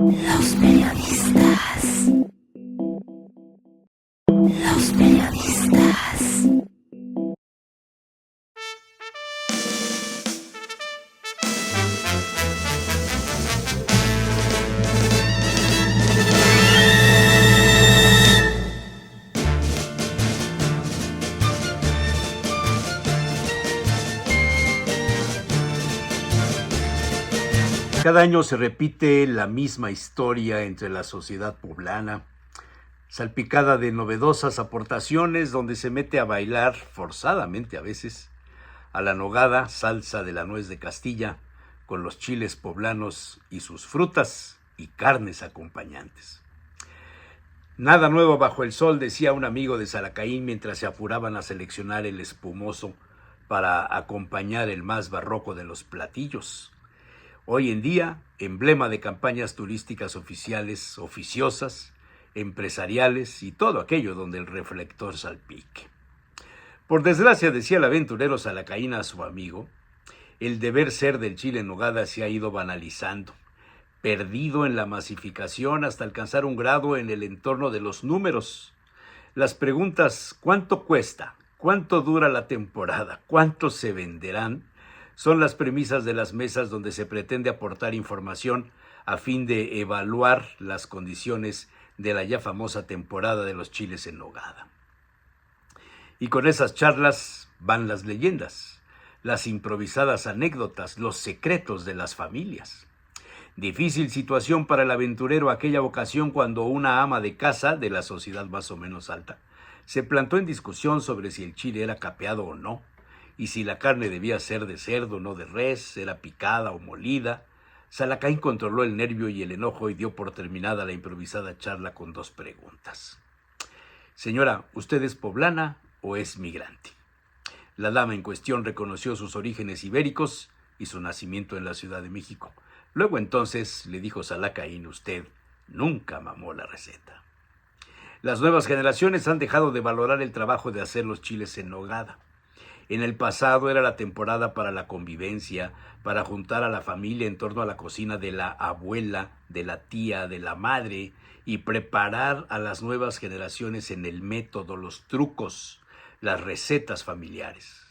Los periodistas. Los periodistas. Cada año se repite la misma historia entre la sociedad poblana, salpicada de novedosas aportaciones donde se mete a bailar, forzadamente a veces, a la nogada, salsa de la nuez de Castilla, con los chiles poblanos y sus frutas y carnes acompañantes. Nada nuevo bajo el sol, decía un amigo de Salacaín mientras se apuraban a seleccionar el espumoso para acompañar el más barroco de los platillos. Hoy en día, emblema de campañas turísticas oficiales, oficiosas, empresariales y todo aquello donde el reflector salpique. Por desgracia, decía el aventurero Salacaín a su amigo, el deber ser del chile en nogada se ha ido banalizando, perdido en la masificación hasta alcanzar un grado en el entorno de los números. Las preguntas ¿cuánto cuesta? ¿Cuánto dura la temporada? ¿Cuántos se venderán? Son las premisas de las mesas donde se pretende aportar información a fin de evaluar las condiciones de la ya famosa temporada de los chiles en nogada. Y con esas charlas van las leyendas, las improvisadas anécdotas, los secretos de las familias. Difícil situación para el aventurero aquella ocasión cuando una ama de casa de la sociedad más o menos alta se plantó en discusión sobre si el chile era capeado o no, y si la carne debía ser de cerdo, no de res, era picada o molida. Salacaín controló el nervio y el enojo y dio por terminada la improvisada charla con dos preguntas. Señora, ¿usted es poblana o es migrante? La dama en cuestión reconoció sus orígenes ibéricos y su nacimiento en la Ciudad de México. Luego entonces le dijo Salacaín, usted nunca mamó la receta. Las nuevas generaciones han dejado de valorar el trabajo de hacer los chiles en nogada. En el pasado era la temporada para la convivencia, para juntar a la familia en torno a la cocina de la abuela, de la tía, de la madre y preparar a las nuevas generaciones en el método, los trucos, las recetas familiares.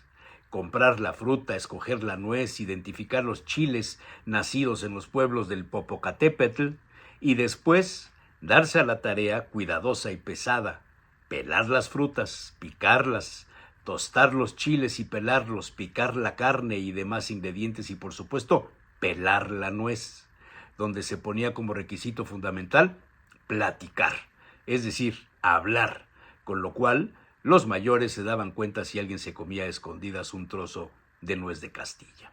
Comprar la fruta, escoger la nuez, identificar los chiles nacidos en los pueblos del Popocatépetl y después darse a la tarea cuidadosa y pesada, pelar las frutas, picarlas, tostar los chiles y pelarlos, picar la carne y demás ingredientes y, por supuesto, pelar la nuez, donde se ponía como requisito fundamental platicar, es decir, hablar, con lo cual los mayores se daban cuenta si alguien se comía a escondidas un trozo de nuez de Castilla.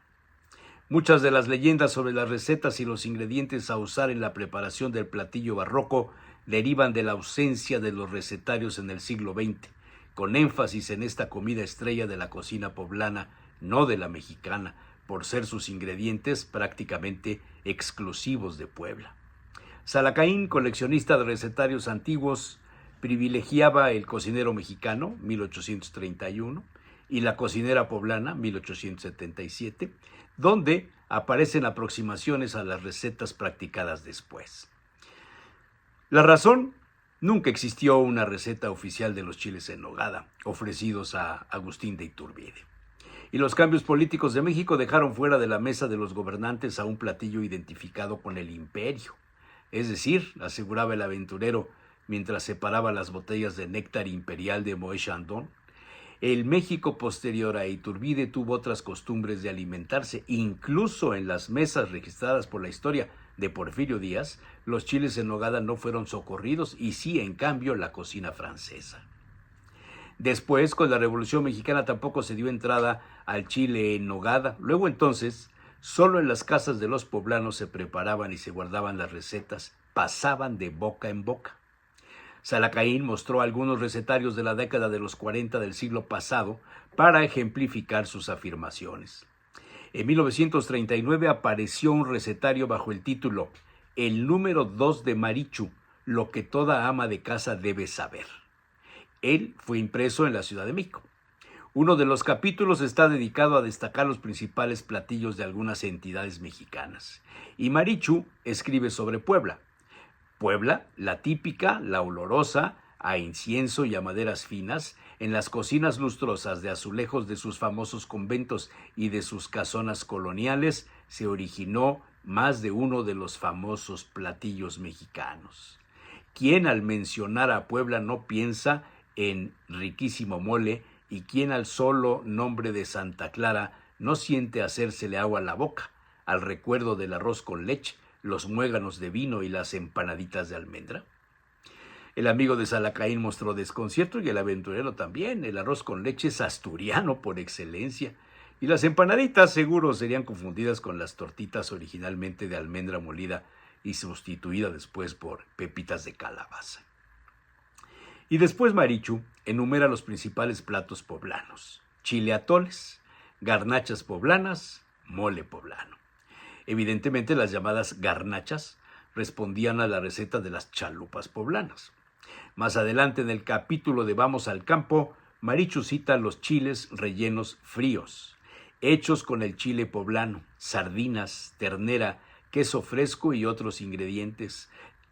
Muchas de las leyendas sobre las recetas y los ingredientes a usar en la preparación del platillo barroco derivan de la ausencia de los recetarios en el siglo XX, con énfasis en esta comida estrella de la cocina poblana, no de la mexicana, por ser sus ingredientes prácticamente exclusivos de Puebla. Salacaín, coleccionista de recetarios antiguos, privilegiaba el cocinero mexicano, 1831, y la cocinera poblana, 1877, donde aparecen aproximaciones a las recetas practicadas después. La razón: nunca existió una receta oficial de los chiles en nogada, ofrecidos a Agustín de Iturbide. Y los cambios políticos de México dejaron fuera de la mesa de los gobernantes a un platillo identificado con el imperio. Es decir, aseguraba el aventurero mientras separaba las botellas de néctar imperial de Moët Chandon, el México posterior a Iturbide tuvo otras costumbres de alimentarse. Incluso en las mesas registradas por la historia de Porfirio Díaz, los chiles en nogada no fueron socorridos, y sí, en cambio, la cocina francesa. Después, con la Revolución Mexicana, tampoco se dio entrada al chile en nogada. Luego entonces, solo en las casas de los poblanos se preparaban y se guardaban las recetas, pasaban de boca en boca. Salacaín mostró algunos recetarios de la década de los 40 del siglo pasado para ejemplificar sus afirmaciones. En 1939 apareció un recetario bajo el título El número 2 de Marichu, lo que toda ama de casa debe saber. Él fue impreso en la Ciudad de México. Uno de los capítulos está dedicado a destacar los principales platillos de algunas entidades mexicanas. Y Marichu escribe sobre Puebla. Puebla, la típica, la olorosa, a incienso y a maderas finas, en las cocinas lustrosas de azulejos de sus famosos conventos y de sus casonas coloniales, se originó más de uno de los famosos platillos mexicanos. ¿Quién al mencionar a Puebla no piensa en riquísimo mole y quién al solo nombre de Santa Clara no siente hacérsele agua a la boca al recuerdo del arroz con leche, los muéganos de vino y las empanaditas de almendra? El amigo de Salacaín mostró desconcierto y el aventurero también. El arroz con leche es asturiano por excelencia. Y las empanaditas seguro serían confundidas con las tortitas originalmente de almendra molida y sustituida después por pepitas de calabaza. Y después Marichu enumera los principales platos poblanos: chile atoles, garnachas poblanas, mole poblano. Evidentemente las llamadas garnachas respondían a la receta de las chalupas poblanas. Más adelante en el capítulo de Vamos al campo, Marichu cita los chiles rellenos fríos, hechos con el chile poblano, sardinas, ternera, queso fresco y otros ingredientes.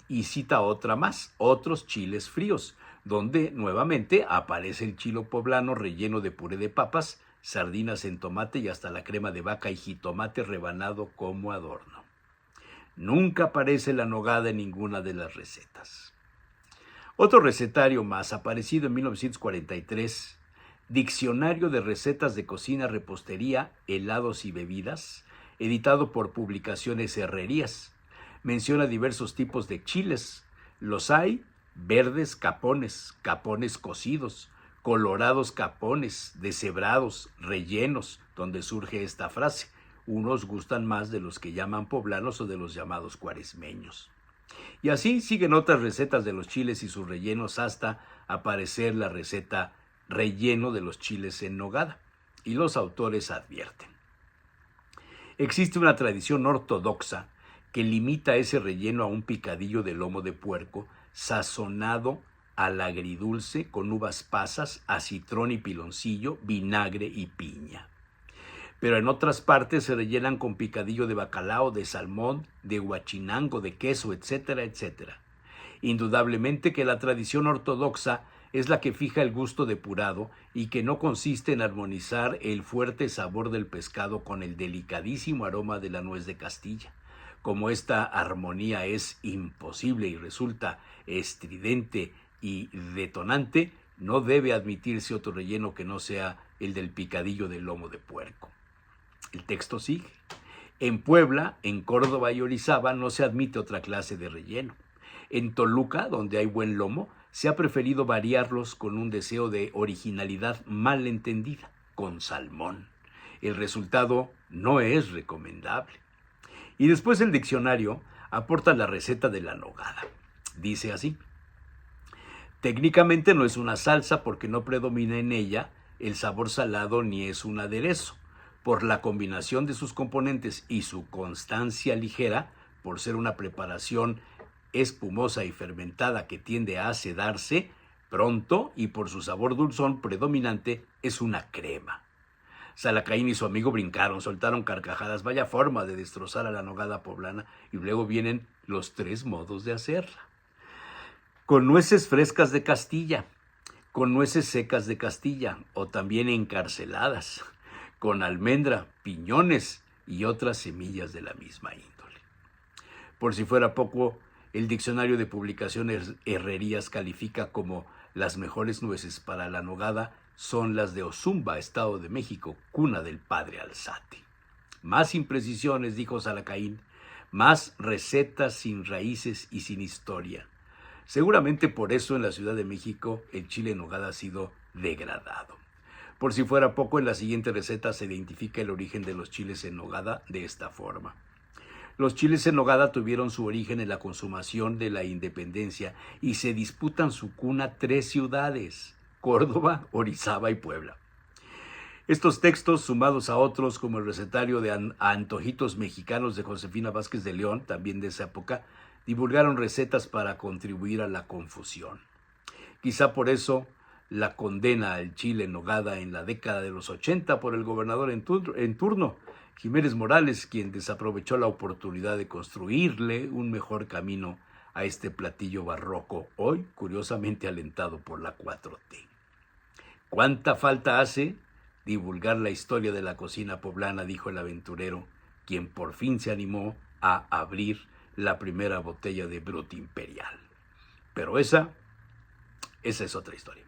Y cita otra más, otros chiles fríos, donde nuevamente aparece el chile poblano relleno de puré de papas, sardinas en tomate y hasta la crema de vaca y jitomate rebanado como adorno. Nunca aparece la nogada en ninguna de las recetas. Otro recetario más, aparecido en 1943, Diccionario de Recetas de Cocina, Repostería, Helados y Bebidas, editado por Publicaciones Herrerías, menciona diversos tipos de chiles. Los hay verdes capones, capones cocidos, colorados capones, deshebrados, rellenos, donde surge esta frase: unos gustan más de los que llaman poblanos o de los llamados cuaresmeños. Y así siguen otras recetas de los chiles y sus rellenos hasta aparecer la receta relleno de los chiles en nogada. Y los autores advierten: existe una tradición ortodoxa que limita ese relleno a un picadillo de lomo de puerco sazonado al agridulce con uvas pasas, acitrón y piloncillo, vinagre y piña. Pero en otras partes se rellenan con picadillo de bacalao, de salmón, de huachinango, de queso, etcétera, etcétera. Indudablemente que la tradición ortodoxa es la que fija el gusto depurado y que no consiste en armonizar el fuerte sabor del pescado con el delicadísimo aroma de la nuez de Castilla. Como esta armonía es imposible y resulta estridente y detonante, no debe admitirse otro relleno que no sea el del picadillo de lomo de puerco. El texto sigue: en Puebla, en Córdoba y Orizaba no se admite otra clase de relleno. En Toluca, donde hay buen lomo, se ha preferido variarlos con un deseo de originalidad mal entendida, con salmón. El resultado no es recomendable. Y después el diccionario aporta la receta de la nogada. Dice así: técnicamente no es una salsa porque no predomina en ella el sabor salado ni es un aderezo. Por la combinación de sus componentes y su constancia ligera, por ser una preparación espumosa y fermentada que tiende a asedarse pronto y por su sabor dulzón predominante, es una crema. Salacaín y su amigo brincaron, soltaron carcajadas. Vaya forma de destrozar a la nogada poblana. Y luego vienen los 3 modos de hacerla: con nueces frescas de Castilla, con nueces secas de Castilla o también encarceladas, con almendra, piñones y otras semillas de la misma índole. Por si fuera poco, el Diccionario de Publicaciones Herrerías califica como las mejores nueces para la nogada son las de Ozumba, Estado de México, cuna del padre Alzate. Más imprecisiones, dijo Salacaín, más recetas sin raíces y sin historia. Seguramente por eso en la Ciudad de México el chile en nogada ha sido degradado. Por si fuera poco, en la siguiente receta se identifica el origen de los chiles en nogada de esta forma: los chiles en nogada tuvieron su origen en la consumación de la independencia y se disputan su cuna 3 ciudades: Córdoba, Orizaba y Puebla. Estos textos, sumados a otros como el recetario de Antojitos Mexicanos de Josefina Vázquez de León, también de esa época, divulgaron recetas para contribuir a la confusión. Quizá por eso la condena al chile en nogada en la década de los 80 por el gobernador en turno, Jiménez Morales, quien desaprovechó la oportunidad de construirle un mejor camino a este platillo barroco, hoy curiosamente alentado por la 4T. ¿Cuánta falta hace divulgar la historia de la cocina poblana?, dijo el aventurero, quien por fin se animó a abrir la primera botella de Brut Imperial. Pero esa es otra historia.